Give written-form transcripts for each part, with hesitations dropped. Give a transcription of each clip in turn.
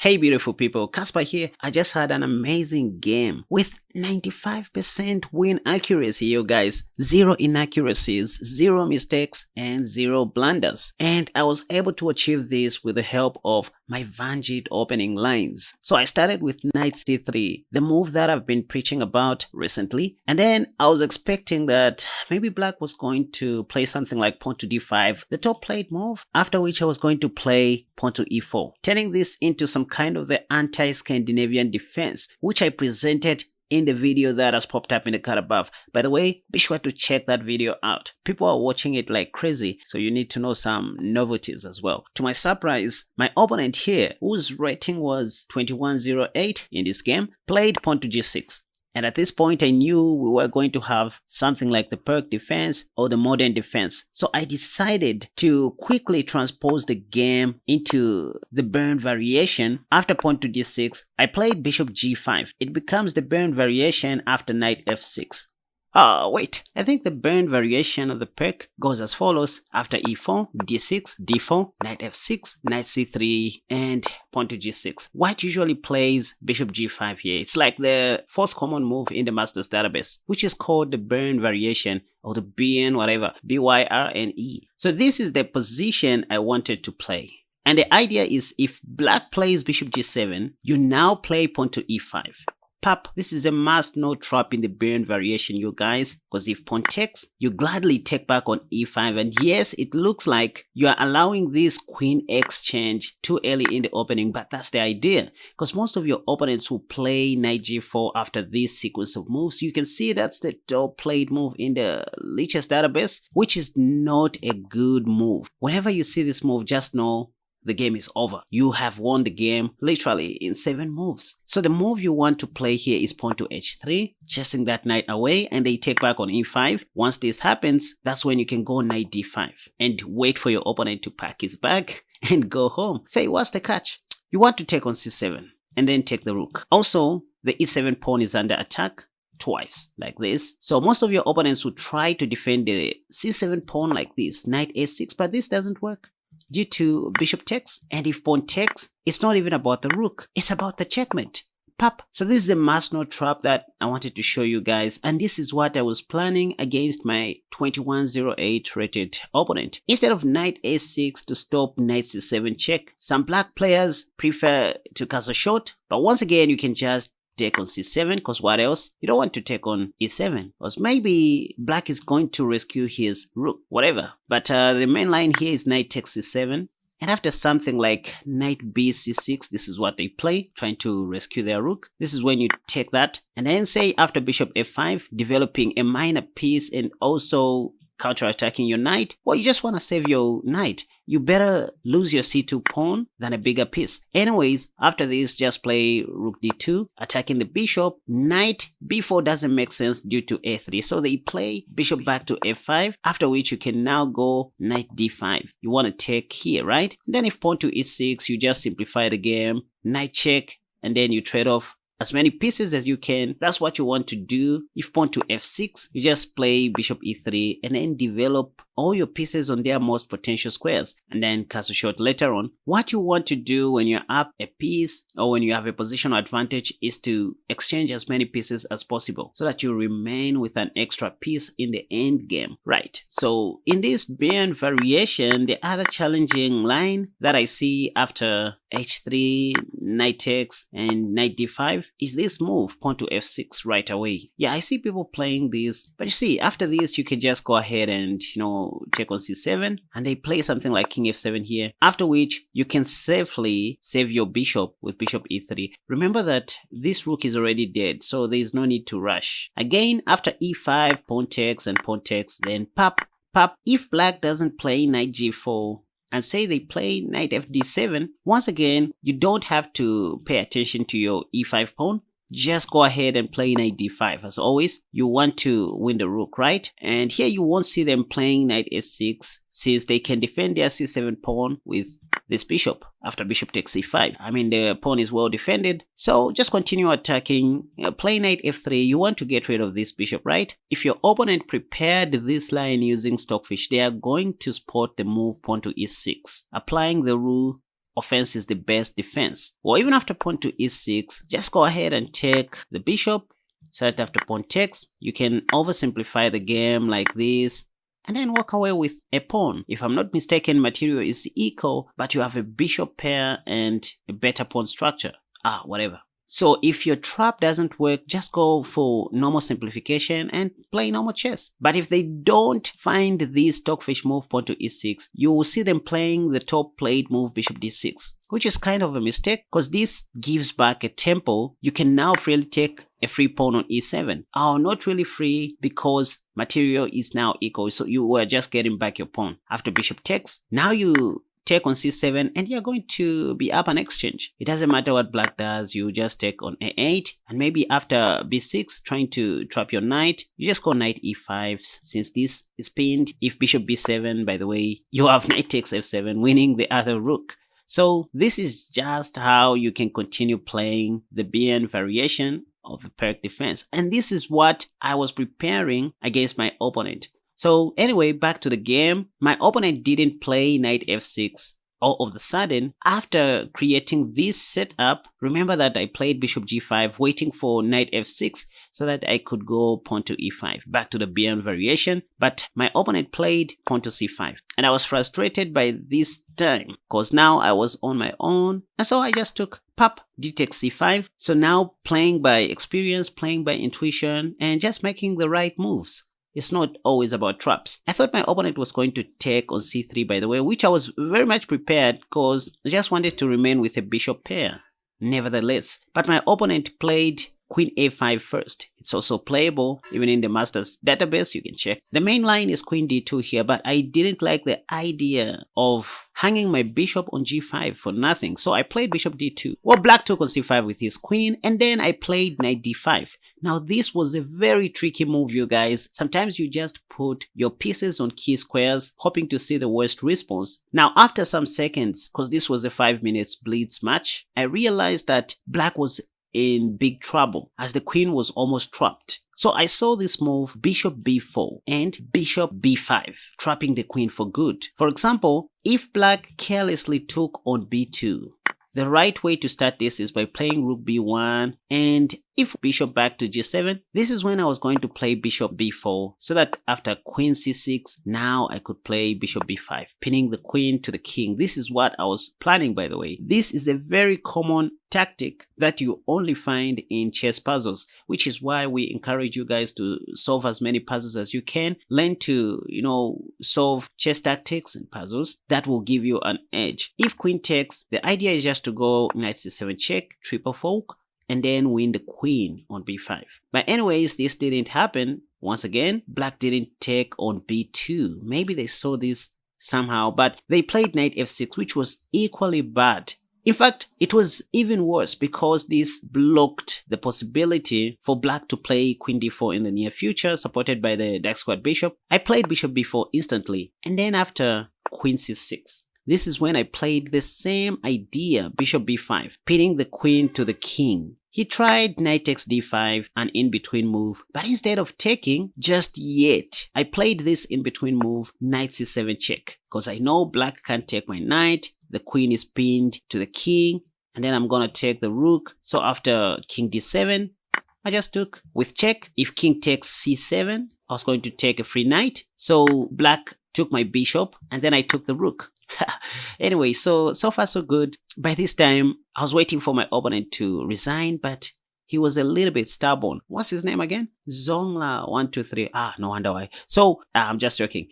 Hey beautiful people, Casper here. I just had an amazing game with 95% win accuracy, you guys. 0 inaccuracies, 0 mistakes, and 0 blunders. And I was able to achieve this with the help of my Vanguard opening lines. So I started with knight c3, the move that I've been preaching about recently. And then I was expecting that maybe black was going to play something like pawn to d5, the top played move, after which I was going to play pawn to e4, turning this into some kind of the anti-Scandinavian defense, which I presented in the video that has popped up in the card above. By the way, be sure to check that video out. People are watching it like crazy, so you need to know some novelties as well. To my surprise, my opponent here, whose rating was 2108 in this game, played pawn to g6. And at this point, I knew we were going to have something like the Pirc defense or the modern defense. So I decided to quickly transpose the game into the burn variation. After pawn to d6, I played bishop g5. It becomes the burn variation after knight f6. Wait, I think the burn variation of the Pirc goes as follows: after e4, d6, d4, knight f6, knight c3, and pawn to g6. White usually plays bishop g5 here. It's like the fourth common move in the master's database, which is called the burn variation, or the BN whatever, BYRNE. So this is the position I wanted to play. And the idea is, if black plays bishop g7, you now play pawn to e5. Pap, this is a must no trap in the burn variation, you guys, because if pawn takes, you gladly take back on e5, and yes, it looks like you are allowing this queen exchange too early in the opening, but that's the idea, because most of your opponents will play knight g4 after this sequence of moves. You can see that's the top played move in the Lichess database, which is not a good move. Whenever you see this move, just know the game is over. You have won the game literally in 7 moves. So the move you want to play here is pawn to h3, chasing that knight away, and they take back on e5. Once this happens, that's when you can go knight d5 and wait for your opponent to pack his bag and go home. Say, what's the catch? You want to take on c7 and then take the rook. Also, the e7 pawn is under attack twice like this. So most of your opponents will try to defend the c7 pawn like this, knight a6, but this doesn't work due to bishop takes. And if pawn takes, it's not even about the rook, it's about the checkmate. Pap. So this is a must not trap that I wanted to show you guys, and this is what I was planning against my 2108 rated opponent. Instead of knight a6 to stop knight c7 check, some black players prefer to castle short, but once again you can just take on c7, because what else? You don't want to take on e7, because maybe black is going to rescue his rook, whatever. But the main line here is knight takes c7, and after something like knight b c6, this is what they play, trying to rescue their rook. This is when you take that, and then say after bishop f5, developing a minor piece and also counter-attacking your knight, or you just want to save your knight. You better lose your c2 pawn than a bigger piece. Anyways, after this, just play rook d2, attacking the bishop. Knight b4 doesn't make sense due to a3, so they play bishop back to f5, after which you can now go knight d5. You want to take here, right? Then if pawn to e6, you just simplify the game, knight check, and then you trade off as many pieces as you can. That's what you want to do. If pawn to f6, you just play bishop e3 and then develop all your pieces on their most potential squares, and then castle short later on. What you want to do when you're up a piece or when you have a positional advantage is to exchange as many pieces as possible so that you remain with an extra piece in the end game, right? So in this burn variation, the other challenging line that I see after h3, knight takes, and knight d5 is this move, pawn to f6 right away. Yeah, I see people playing this, but you see, after this, you can just go ahead and, take on c7, and they play something like king f7 here, after which you can safely save your bishop with bishop e3. Remember that this rook is already dead, so there is no need to rush. Again, after e5, pawn takes and pawn takes, then pap. If black doesn't play knight g4, and say they play knight fd7, once again, you don't have to pay attention to your e5 pawn. Just go ahead and play knight d5. As always, you want to win the rook, right? And here you won't see them playing knight s6, since they can defend their c7 pawn with this bishop after bishop takes c5. I mean, the pawn is well defended, so just continue attacking. Play knight f3. You want to get rid of this bishop, right? If your opponent prepared this line using stockfish, they are going to spot the move pawn to e6, applying the rule offense is the best defense. Or even after pawn to e6, just go ahead and take the bishop, so that after pawn takes, you can oversimplify the game like this, and then walk away with a pawn. If I'm not mistaken, material is equal, but you have a bishop pair and a better pawn structure. Whatever. So if your trap doesn't work, just go for normal simplification and play normal chess. But if they don't find this stockfish move pawn to e6, you will see them playing the top played move bishop d6, which is kind of a mistake because this gives back a tempo. You can now freely take a free pawn on e7. Not really free because material is now equal, so you were just getting back your pawn. After bishop takes, now you take on c7 and you're going to be up an exchange. It doesn't matter what black does, you just take on a8, and maybe after b6 trying to trap your knight, you just go knight e5 since this is pinned. If bishop b7, by the way, you have knight takes f7 winning the other rook. So this is just how you can continue playing the BN variation of the Pirc defense, and this is what I was preparing against my opponent. So anyway, back to the game. My opponent didn't play knight f6 all of a sudden. After creating this setup, remember that I played bishop g5 waiting for knight f6 so that I could go pawn to e5, back to the BN variation, but my opponent played pawn to c5 and I was frustrated by this time because now I was on my own, and so I just took pop d takes c5. So now playing by experience, playing by intuition, and just making the right moves. It's not always about traps. I thought my opponent was going to take on c3, by the way, which I was very much prepared because I just wanted to remain with a bishop pair. Nevertheless, but my opponent played queen a5 first. It's also playable, even in the master's database, you can check. The main line is queen d2 here, but I didn't like the idea of hanging my bishop on g5 for nothing, so I played bishop d2. Well, black took on c5 with his queen, and then I played knight d5. Now this was a very tricky move, you guys. Sometimes you just put your pieces on key squares, hoping to see the worst response. Now after some seconds, because this was a 5 minutes blitz match, I realized that black was in big trouble as the queen was almost trapped. So I saw this move bishop b4 and bishop b5, trapping the queen for good. For example, if black carelessly took on b2, the right way to start this is by playing rook b1, and if bishop back to g7, this is when I was going to play bishop b4, so that after queen c6, now I could play bishop b5, pinning the queen to the king. This is what I was planning, by the way. This is a very common tactic that you only find in chess puzzles, which is why we encourage you guys to solve as many puzzles as you can. Learn to, solve chess tactics and puzzles that will give you an edge. If queen takes, the idea is just to go knight c7 check, triple fork, and then win the queen on b5. But anyways, this didn't happen. Once again, black didn't take on b2. Maybe they saw this somehow, but they played knight f6, which was equally bad. In fact, it was even worse because this blocked the possibility for black to play queen d4 in the near future, supported by the dark squared bishop. I played bishop b4 instantly, and then after queen c6. This is when I played the same idea, bishop b5, pinning the queen to the king. He tried knight takes d5, an in-between move, but instead of taking just yet, I played this in-between move, knight c7 check, because I know black can't take my knight, the queen is pinned to the king, and then I'm gonna take the rook. So after king d7, I just took with check. If king takes c7, I was going to take a free knight, so black took my bishop, and then I took the rook. Anyway, so far so good. By this time, I was waiting for my opponent to resign, but he was a little bit stubborn. What's his name again? Zongla123. No wonder why. So, I'm just joking.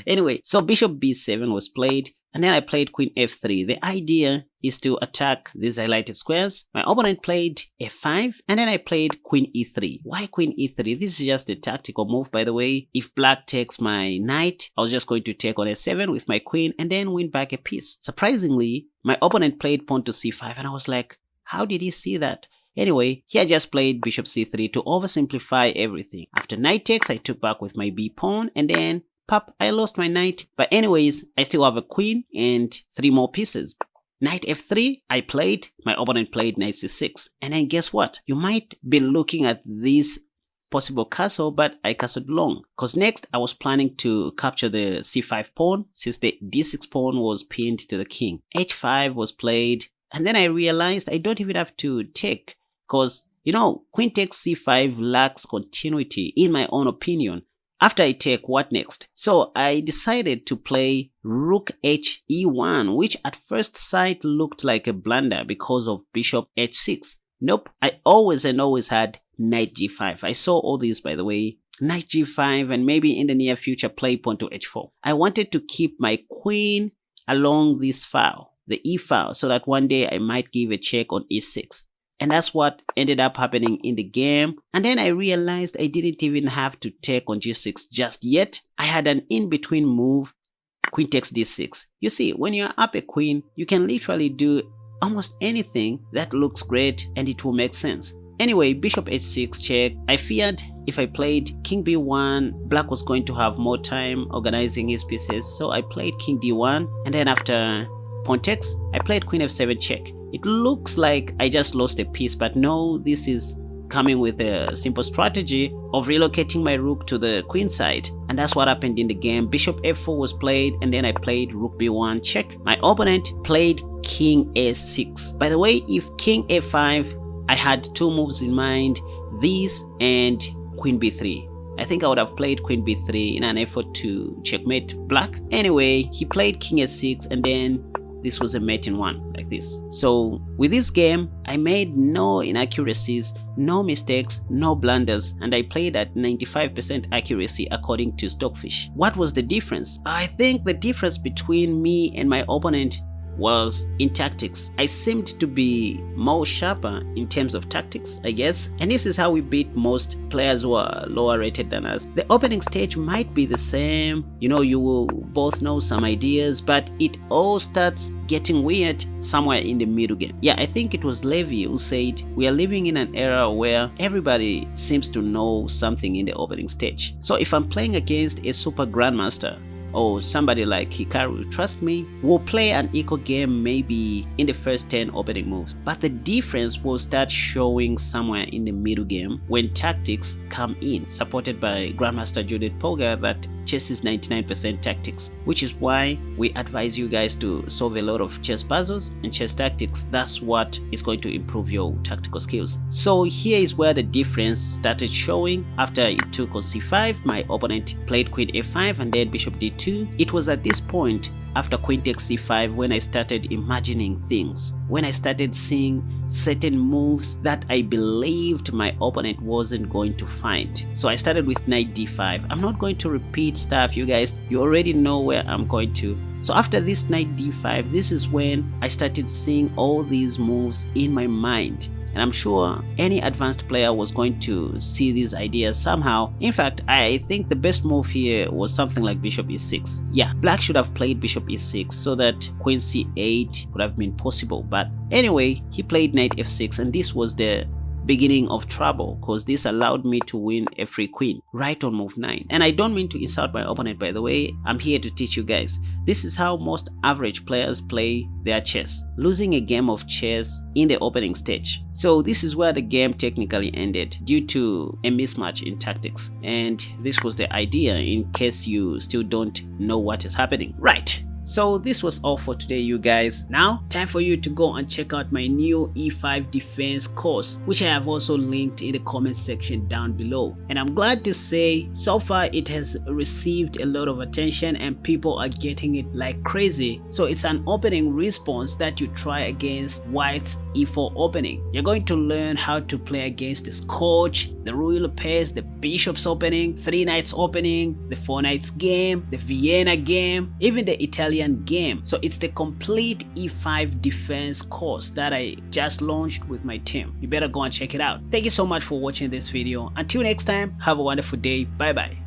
Anyway, so bishop b7 was played, and then I played queen f3. The idea is to attack these highlighted squares. My opponent played f5, and then I played queen e3. Why queen e3? This is just a tactical move, by the way. If black takes my knight, I was just going to take on f7 with my queen and then win back a piece. Surprisingly, my opponent played pawn to c5, and I was like, how did he see that? Anyway, he had just played bishop c3 to oversimplify everything. After knight takes, I took back with my b pawn, and then pop, I lost my knight. But anyways, I still have a queen and 3 more pieces. Knight f3, I played, my opponent played knight c6. And then guess what? You might be looking at this possible castle, but I castled long. Cause next I was planning to capture the c5 pawn since the d6 pawn was pinned to the king. h5 was played, and then I realized I don't even have to take, cause you know, queen takes c5 lacks continuity in my own opinion. After I take, what next? So I decided to play rook h e1, which at first sight looked like a blunder because of bishop h6. Nope, I always had knight g5. I saw all these, by the way. Knight g5 and maybe in the near future play pawn to h4. I wanted to keep my queen along this file, the e file, so that one day I might give a check on e6. And that's what ended up happening in the game. And then I realized I didn't even have to take on g6 just yet. I had an in-between move, queen takes d6. You see, when you're up a queen, you can literally do almost anything that looks great and it will make sense. Anyway, bishop h6 check. I feared if I played king b1, black was going to have more time organizing his pieces. So I played king d1, and then after pawn takes, I played queen f7 check. It looks like I just lost a piece, but no, this is coming with a simple strategy of relocating my rook to the queen side. And that's what happened in the game. Bishop f4 was played, and then I played rook b1 check. My opponent played king a6. By the way, if king a5, I had two moves in mind, this and queen b3. I think I would have played queen b3 in an effort to checkmate black. Anyway, he played king a6, and then this was a mating one, like this. So with this game, I made no inaccuracies, no mistakes, no blunders, and I played at 95% accuracy according to Stockfish. What was the difference? I think the difference between me and my opponent was in tactics. I seemed to be more sharper in terms of tactics, I guess, and this is how we beat most players who are lower rated than us. The opening stage might be the same, you know, you will both know some ideas, but it all starts getting weird somewhere in the middle game. Yeah, I think it was Levy who said we are living in an era where everybody seems to know something in the opening stage. So if I'm playing against a super grandmaster or somebody like Hikaru, trust me, we'll play an equal game maybe in the first 10 opening moves. But the difference will start showing somewhere in the middle game when tactics come in, supported by Grandmaster Judith Polgar that chess is 99% tactics, which is why we advise you guys to solve a lot of chess puzzles and chess tactics. That's what is going to improve your tactical skills. So here is where the difference started showing. After it took on c5, my opponent played queen a5 and then bishop d2. It was at this point, after queen takes c5, when I started imagining things, when I started seeing certain moves that I believed my opponent wasn't going to find. So I started with knight d5. I'm not going to repeat stuff, you guys, you already know where I'm going to. So after this knight d5, this is when I started seeing all these moves in my mind. And I'm sure any advanced player was going to see these ideas somehow. In fact, I think the best move here was something like bishop e6. Yeah, black should have played bishop e6 so that queen c8 would have been possible. But anyway, he played knight f6, and this was the beginning of trouble because this allowed me to win a free queen right on move 9. And I don't mean to insult my opponent, by the way. I'm here to teach you guys. This is how most average players play their chess, losing a game of chess in the opening stage. So this is where the game technically ended due to a mismatch in tactics, and this was the idea in case you still don't know what is happening. Right. So this was all for today, you guys. Now, time for you to go and check out my new E5 defense course, which I have also linked in the comment section down below. And I'm glad to say, so far it has received a lot of attention and people are getting it like crazy. So it's an opening response that you try against White's E4 opening. You're going to learn how to play against the Scotch, the Ruy Lopez, the Bishop's opening, 3 Knights opening, the 4 Knights game, the Vienna game, even the Italian game. So it's the complete E5 defense course that I just launched with my team. You better go and check it out. Thank you so much for watching this video. Until next time, have a wonderful day. Bye bye.